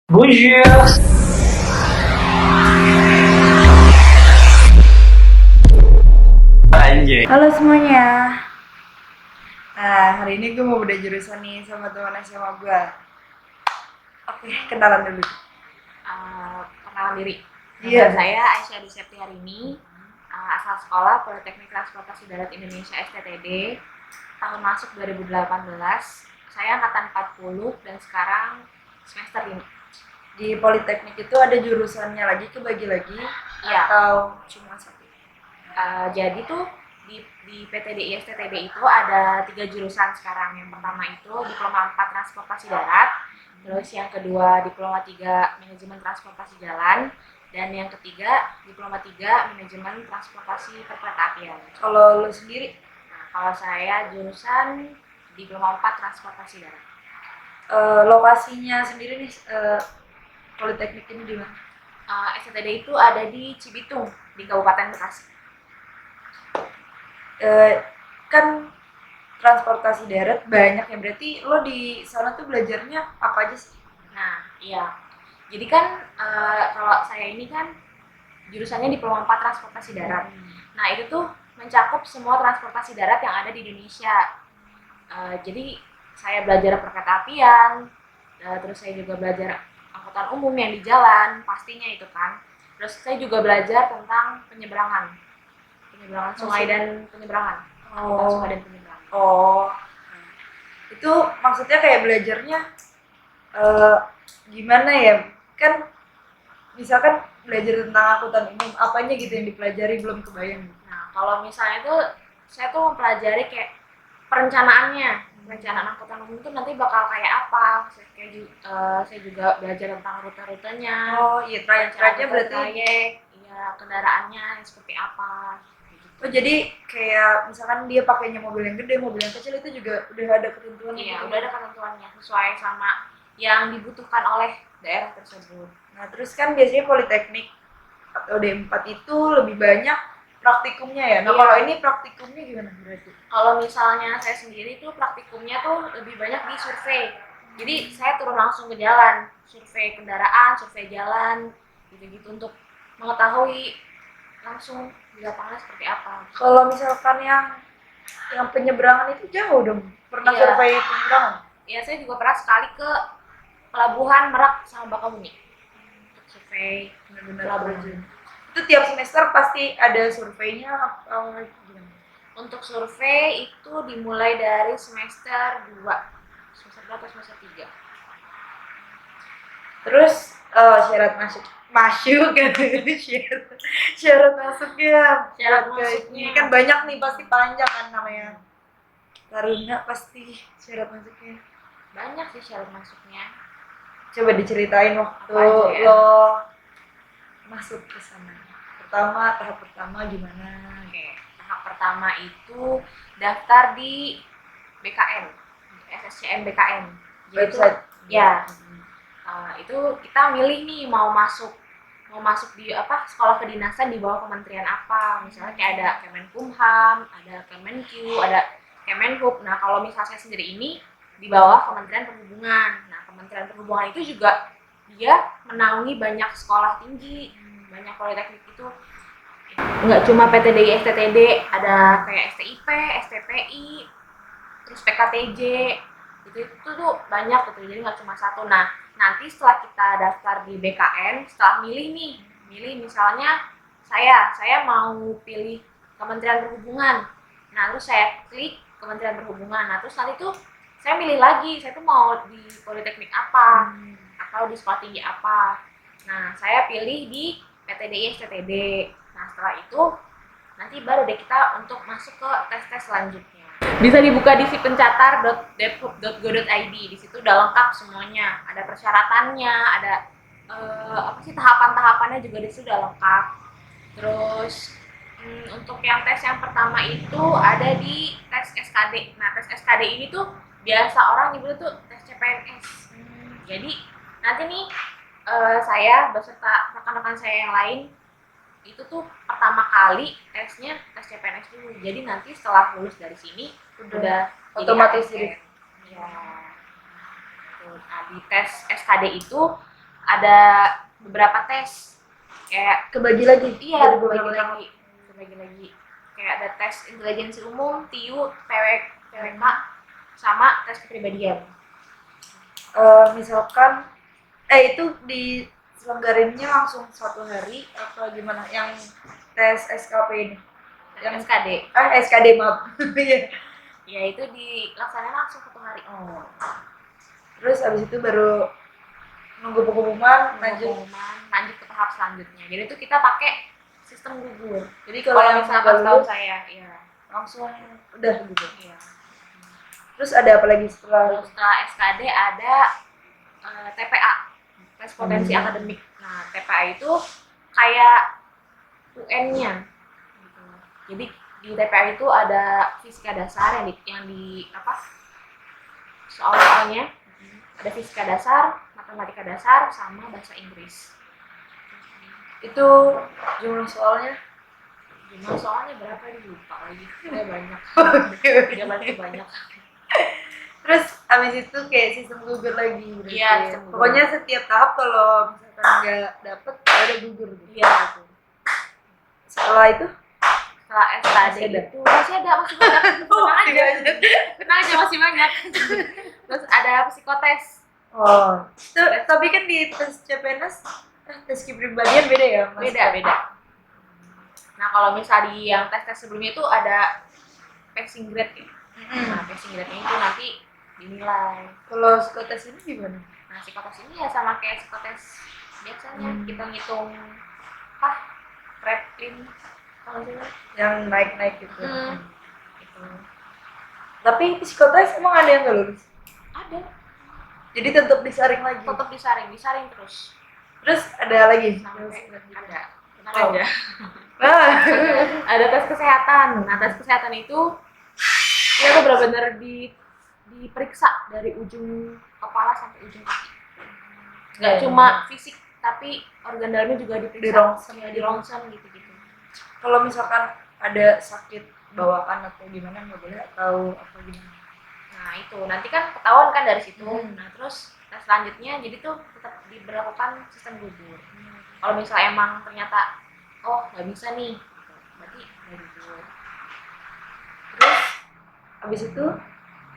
Bonjour. Anjay. Halo semuanya. Nah, hari ini gue mau beda jurusan nih sama teman SMA gue. Oke, kenalan dulu. Perkenalan diri. Iya. Nama saya Aisyah Adi Septiarini, asal sekolah Politeknik Transportasi Darat Indonesia STTD, tahun masuk 2018. Saya angkatan 40 dan sekarang semester 5. Di Politeknik itu ada jurusannya lagi, kebagi lagi Iya. atau cuma satu? Jadi tuh di PTDI STTD itu ada 3 jurusan sekarang. Yang pertama itu Diploma 4 Transportasi Darat, terus yang kedua Diploma 3 Manajemen Transportasi Jalan, dan yang ketiga Diploma 3 Manajemen Transportasi Perkeretaapian. Kalau lo sendiri? Nah, kalau saya jurusan Diploma 4 Transportasi Darat. Lokasinya sendiri nih, Politeknik ini di mana? STTD itu ada di Cibitung, di Kabupaten Bekasi. Kan transportasi darat banyak ya, berarti lo di sana tuh belajarnya apa aja sih? Nah, iya. Jadi kan kalau saya ini kan jurusannya Diploma 4 Transportasi Darat. Nah, itu tuh mencakup semua transportasi darat yang ada di Indonesia. Jadi saya belajar perkeretaapian, terus saya juga belajar angkutan umum yang di jalan, pastinya itu kan. Terus saya juga belajar tentang penyeberangan sungai dan penyeberangan. Angkutan sungai dan penyeberangan. Oh, itu maksudnya kayak belajarnya gimana ya? Kan misalkan belajar tentang angkutan umum, apanya gitu yang dipelajari belum kebayang. Nah, kalau misalnya tuh saya tuh mempelajari kayak perencanaan angkutan umum itu nanti bakal kayak apa. Saya juga belajar tentang rute-rutenya. Oh iya, trayek-trayeknya berarti. Trayek, iya, kendaraannya seperti apa. Oh jadi kayak misalkan dia pakainya mobil yang gede, mobil yang kecil itu juga udah ada ketentuan. Iya, gitu. udah ada ketentuannya sesuai sama yang dibutuhkan oleh daerah tersebut. Nah terus kan biasanya Politeknik atau D4 itu lebih banyak praktikumnya ya. Nah Iya. kalau ini praktikumnya gimana berarti? Kalau misalnya saya sendiri tuh praktikumnya tuh lebih banyak di survei. Jadi saya turun langsung ke jalan, survei kendaraan, survei jalan, gitu-gitu untuk mengetahui langsung di lapangan seperti apa. Kalau misalkan yang penyeberangan itu jauh dong. Pernah Iya. survei penyeberangan? Ya, saya juga pernah sekali ke Pelabuhan Merak sama Bakahuni untuk survei pelabuhan. Itu tiap semester pasti ada surveinya atau gimana? Untuk survei itu dimulai dari semester 2 atau semester 3. Terus syarat masuk kan syarat masuknya ini kan banyak nih, pasti panjang kan namanya Taruna, pasti syarat masuknya Banyak sih syarat masuknya. coba diceritain waktu Apa aja ya? lo masuk ke sana. Tahap pertama gimana? Oke, tahap pertama itu daftar di BKN, SSCM BKN. Jadi Website ya, itu kita milih nih mau masuk di sekolah kedinasan di bawah kementerian apa. Misalnya kayak ada Kemenkumham, ada Kemenq, ada Kemenhub. Nah, kalau misalnya saya sendiri ini di bawah Kementerian Perhubungan. Nah, Kementerian Perhubungan itu juga dia menaungi banyak sekolah tinggi, banyak politeknik itu. Nggak cuma PTDI STTD, ada kayak STIP, STPI, terus PKTJ, itu tuh banyak gitu, jadi nggak cuma satu. Nah, nanti setelah kita daftar di BKN, setelah milih misalnya saya mau pilih Kementerian Perhubungan. Nah, terus saya klik Kementerian Perhubungan. Nah, terus nanti tuh saya milih lagi, saya tuh mau di politeknik apa atau di sekolah tinggi apa. Nah, saya pilih di PTDI STTD. Nah, setelah itu nanti baru deh kita untuk masuk ke tes-tes selanjutnya. Bisa dibuka di sipencatar.dephob.go.id. Di situ udah lengkap semuanya. Ada persyaratannya, ada tahapan-tahapannya juga di situ udah lengkap. Terus untuk yang tes yang pertama itu ada di tes SKD. Nah, tes SKD ini tuh biasa orang nyebut tuh tes CPNS. Jadi nanti nih saya beserta rekan-rekan saya yang lain itu tuh pertama kali tesnya tes CPNS dulu. Jadi nanti setelah lulus dari sini udah otomatis jadi ASN. Ya. Nah, di tes SKD itu ada beberapa tes kayak Kebagi lagi. iya Jadi beberapa tahap. kebagi lagi kayak ada tes intelijensi umum, TIU, PWK sama tes kepribadian. Misalkan itu diselenggarinnya langsung suatu hari atau gimana yang tes SKP ini? Yang SKD. SKD maaf. Iya. Ya itu dilaksanakan langsung 1 hari. Terus abis itu baru nunggu pengumuman lanjut ke tahap selanjutnya. Jadi itu kita pakai sistem gugur. Jadi Kalau yang misalnya nggak pas tahun lulus, saya, ya langsung udah gitu. iya. Terus ada apa lagi setelah Setelah SKD ada TPA, tes potensi akademik. Nah, TPA itu kayak UN-nya. Gitu. Jadi di TPA itu ada fisika dasar yang di apa? Soal-soalnya ada fisika dasar, matematika dasar, sama bahasa Inggris. itu jumlah soalnya? Jumlah soalnya berapa nih lupa lagi. Udah banyak. banyak. Terus abis itu kayak sistem gugur lagi berarti. Iya, sistem gugur. Pokoknya setiap tahap kalau misalkan nggak dapet ada gugur gitu. Iya, gitu. Setelah itu Setelah SKD itu masih ada banyak. Tenang aja masih banyak. Terus ada psikotes. Itu tapi kan di tes CPNS tes kepribadian beda ya Mas? Beda. Nah, kalau misal di yang tes sebelumnya itu ada passing grade ya. Nah, passing grade-nya itu nanti dinilai. Kalau psikotes ini gimana? Nah, psikotes ini ya sama kayak psikotes biasanya. Kita ngitung Kraepelin kalau sih yang naik-naik gitu. Gitu. Tapi psikotes emang ada yang nggak lulus? Ada. Jadi tetap disaring lagi. Tetap disaring terus. Terus ada lagi? Ada. Aja. Ada tes kesehatan. Nah, tes kesehatan itu dia tuh benar-benar diperiksa dari ujung kepala sampai ujung kaki. Nggak cuma fisik, tapi organ dalamnya juga diperiksa. Di ronsen gitu-gitu. Kalau misalkan ada sakit bawaan atau gimana nggak boleh atau apa gimana? Nah itu nanti kan ketahuan kan dari situ. Nah terus tes selanjutnya jadi tuh tetap diberlakukan sistem gugur. Kalau misalnya emang ternyata nggak bisa nih, berarti nggak gugur. Terus abis itu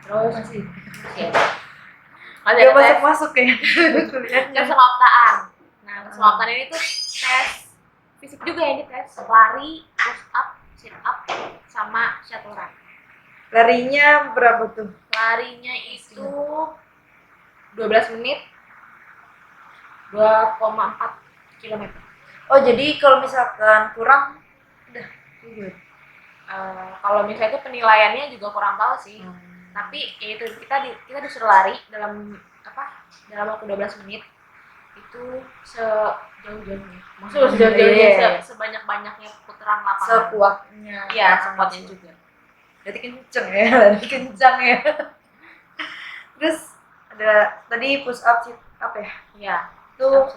masih ada masuk ya tes semaptaan. Nah semaptaan ini tuh tes fisik juga yang dites, lari, push up, sit up, sama shuttle run. Larinya berapa tuh? Larinya itu 12 menit 2,4 km. Jadi kalau misalkan kurang udah gugur. Kalau misalnya itu penilaiannya juga kurang tahu sih. Tapi ya itu kita disuruh lari dalam waktu 12 menit itu sejauh-jauhnya. Maksudnya sejauh-jauhnya sebanyak-banyaknya putaran lapangan. Sekuatnya. Iya, sekuatnya juga. Berarti kencang ya. Terus ada tadi push up sit up ya? Iya. Itu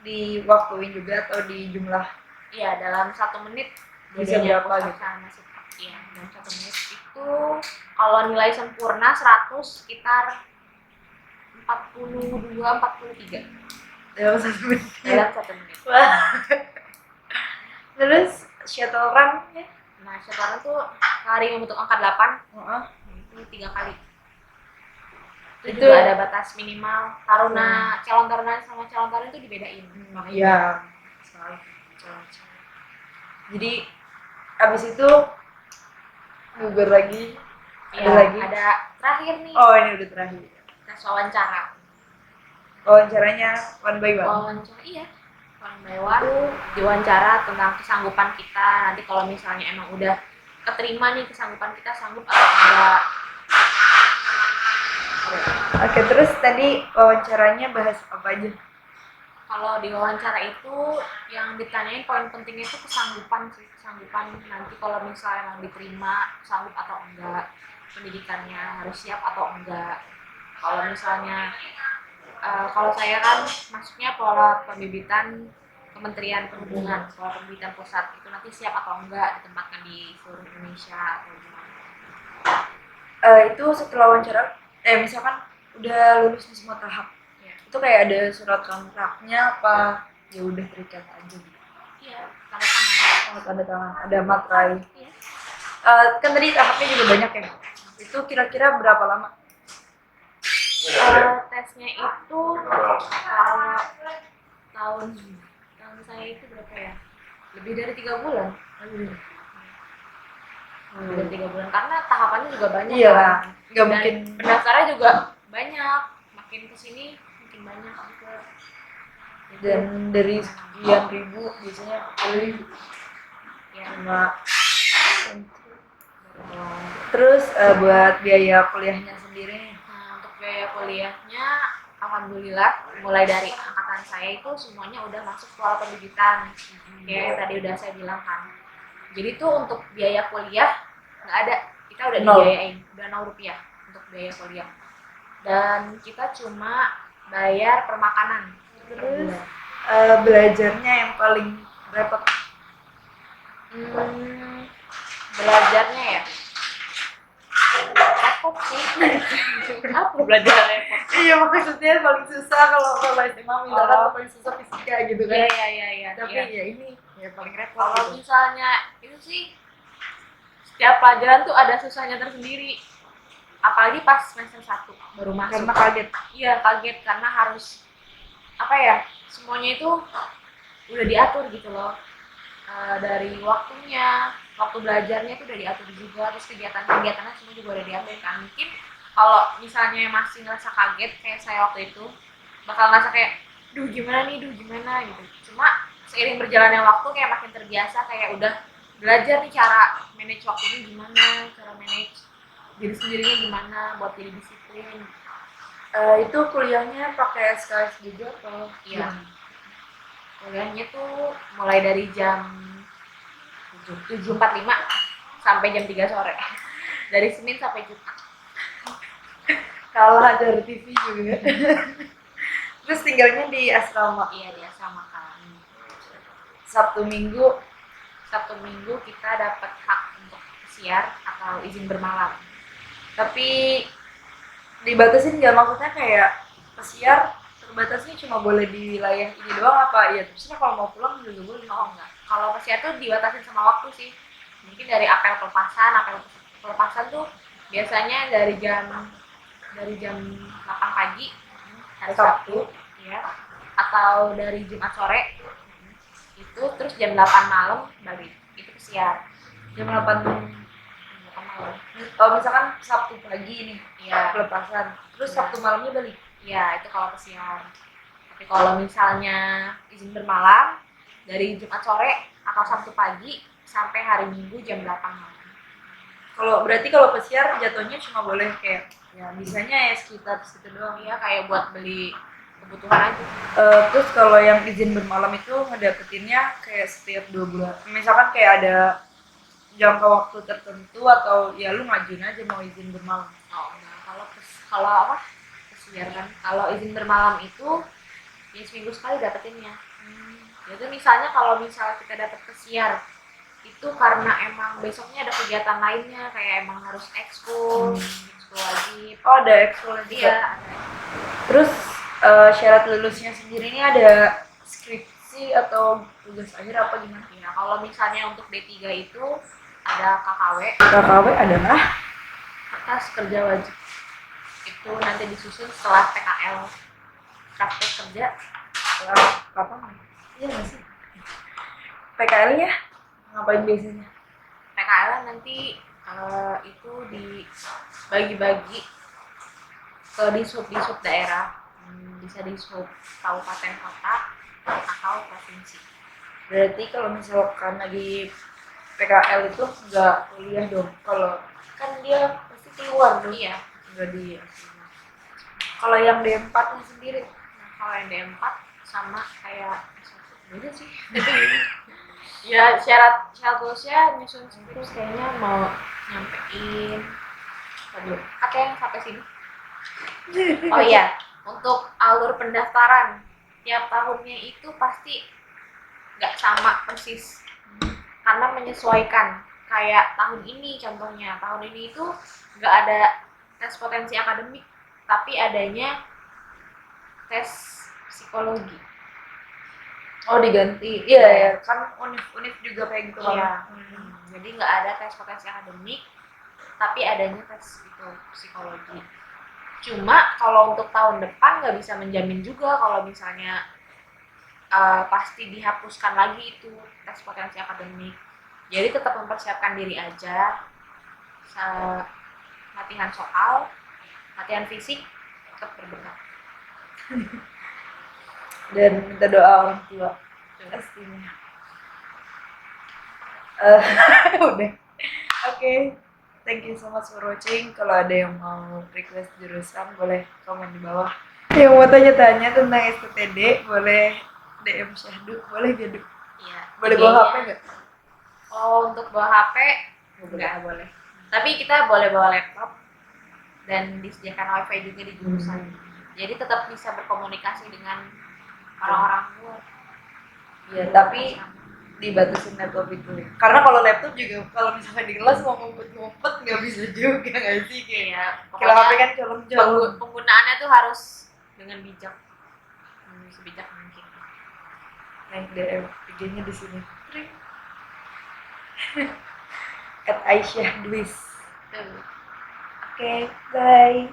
diwaktuin juga atau di jumlah? Iya, dalam 1 menit bisa berapa gitu? Iya, dalam 1 menit itu kalau nilai sempurna 100 sekitar 42-43 dalam 1 menit. Wah. Terus shuttle run ya? Nah, shuttle run tuh lari membentuk angka 8. Itu 3 kali. Itu juga ada batas minimal. Calon taruna sama calon taruna itu dibedain. Iya. Jadi abis itu gugur lagi. Ada terakhir nih. Ini udah terakhir. Tes wawancara. Wawancaranya one by one. One by one. Diwawancara tentang kesanggupan kita. Nanti kalau misalnya emang udah keterima nih kesanggupan kita sanggup atau enggak. Oke, terus tadi wawancaranya bahas apa aja? Kalau di wawancara itu yang ditanyain poin pentingnya itu kesanggupan nanti kalau misalnya emang diterima sanggup atau enggak, pendidikannya harus siap atau enggak. Kalau misalnya kalau saya kan masuknya pola pembibitan Kementerian Perhubungan, pola pembibitan pusat itu nanti siap atau enggak ditempatkan di seluruh Indonesia atau gimana? Itu setelah wawancara misalkan udah lulus di semua tahap, Itu kayak ada surat kontraknya apa ya udah terikat aja gitu? Iya, tanda tangan. Oh, tanda tangan, ada materai. Iya. Kan tadi tahapnya juga banyak ya. Itu kira-kira berapa lama? Tesnya itu kalau tahun saya itu berapa ya? Lebih dari 3 bulan. Lebih dari 3 bulan karena tahapannya juga banyak. Iya, kan. nggak Dan mungkin. pendaftarnya juga banyak. Makin kesini makin banyak juga. Dan dari sekian ribu biasanya pilih Ya, sama. Terus buat biaya kuliahnya sendiri, nah, untuk biaya kuliahnya, alhamdulillah, mulai dari angkatan saya itu semuanya udah masuk sekolah pendidikan. Kayak tadi udah saya bilang kan. Jadi tuh untuk biaya kuliah nggak ada, kita udah Nol. dibiayain, udah 0 rupiah untuk biaya kuliah. Dan kita cuma bayar per makanan. terus belajarnya yang paling repot. Belajarnya ya repot sih. Apa belajar repot? Iya, maksudnya paling susah kalau SMA misalkan paling susah fisika gitu kan. Iya. Tapi Iya. ya ini ya paling repot. Kalau Gitu. misalnya itu sih setiap pelajaran tuh ada susahnya tersendiri. Apalagi pas semester 1 baru masuk. Karena kaget. Iya, kaget karena harus apa ya? Semuanya itu udah diatur gitu loh. Dari waktunya, waktu belajarnya itu udah diatur juga, terus kegiatan-kegiatannya semua juga udah diatur kan. Mungkin kalau misalnya masih ngerasa kaget kayak saya waktu itu, bakal ngerasa kayak duh gimana gitu. Cuma seiring berjalannya waktu kayak makin terbiasa, kayak udah belajar nih cara manage waktunya gimana, cara manage diri sendirinya gimana buat jadi disiplin. Itu kuliahnya pakai SKS juga atau? Iya. Kuliahnya tuh mulai dari jam 7.45 sampai jam 3 sore. Dari Senin sampai Jumat. Kalah dari TV juga. Terus tinggalnya di asrama. Iya, di asrama kan. Sabtu Minggu kita dapat hak untuk siar atau izin bermalam. tapi dibatasin nggak, maksudnya kayak pesiar terbatasnya cuma boleh di wilayah ini doang apa ya terusnya kalau mau pulang juga boleh? Oh enggak. Kalau pesiar tuh dibatasin sama waktu sih. Mungkin dari apel pelepasan tuh biasanya dari jam 8 pagi hari Sabtu, ya. Atau dari Jumat sore. Itu terus jam 8 malam balik. Itu pesiar. Jam 8 malam. kalau misalkan Sabtu pagi ini Iya. pelepasan terus Iya. Sabtu malamnya balik. Iya, itu kalau pesiar. Tapi kalau misalnya izin bermalam dari Jumat sore atau Sabtu pagi sampai hari Minggu jam 8 malam. Berarti kalau pesiar jatuhnya cuma boleh kayak ya bisanya ya sekitar situ doang. Iya, kayak buat beli kebutuhan aja. Terus kalau yang izin bermalam itu ngedapetinnya kayak setiap 2 bulan. Misalkan kayak ada jangka waktu tertentu atau ya lu ngajuin aja mau izin bermalam. Oh, enggak. Kalau pesiar kan. Kalau izin bermalam itu ya seminggu sekali dapetinnya. Jadi misalnya kalau kita dapat pesiar itu karena emang besoknya ada kegiatan lainnya kayak emang harus ekskul wajib. Oh, ada ekskul juga. Iya, ada. Terus syarat lulusnya sendiri ini ada skripsi atau tugas akhir apa gimana? Ya, kalau misalnya untuk D3 itu ada KKW. KKW adalah Kertas kerja wajib. Itu nanti disusun setelah PKL. Praktek kerja kapan? Iya nggak sih? PKL-nya ngapain biasanya? PKL nanti itu dibagi-bagi ke di-sub daerah. Bisa di-sub kabupaten kota atau provinsi. Berarti kalau misalkan lagi PKL itu nggak kuliah dong? Kalau kan dia pasti keluar dong. Iya. Nggak di. Kalau yang D4-nya sendiri? Nah, kalau yang D4 sama kayak beda sih. Ya syarat lulusnya nyusun terus kayaknya mau nyampein. Aduh, ada yang sampai sini. Oh iya, untuk alur pendaftaran tiap tahunnya itu pasti nggak sama persis karena menyesuaikan. Kayak tahun ini contohnya, tahun ini itu nggak ada tes potensi akademik, tapi adanya tes psikologi. Oh diganti, iya ya kan univ juga kayak gitu kan. Iya. Jadi nggak ada tes potensi akademik, tapi adanya tes itu psikologi. Cuma kalau untuk tahun depan nggak bisa menjamin juga kalau misalnya pasti dihapuskan lagi itu tes potensi akademik. Jadi tetap mempersiapkan diri aja, latihan soal, latihan fisik, tetap berbekal. Dan minta doa orang tua pastinya. Udah. Oke. Thank you so much for watching. Kalau ada yang mau request jurusan boleh komen di bawah. Yang mau tanya-tanya tentang STTD boleh DM Syahdu, boleh jadi. Iya. Boleh bawa HP nggak? Oh, untuk bawa HP nggak boleh. Tapi kita boleh bawa laptop dan disediakan wifi juga di jurusan. Jadi tetap bisa berkomunikasi dengan orang-orang luar. Iya, tapi dibatasin laptop itu ya. Karena kalau laptop juga kalau misalnya di kelas mau ngumpet-ngumpet nggak bisa juga nggak sih kayak. Kalau HP kan colong-colong. Penggunaannya tuh harus dengan bijak, sebijak mungkin. Naik DM, IG-nya di sini. @Aisyah Dwis. Oke, bye.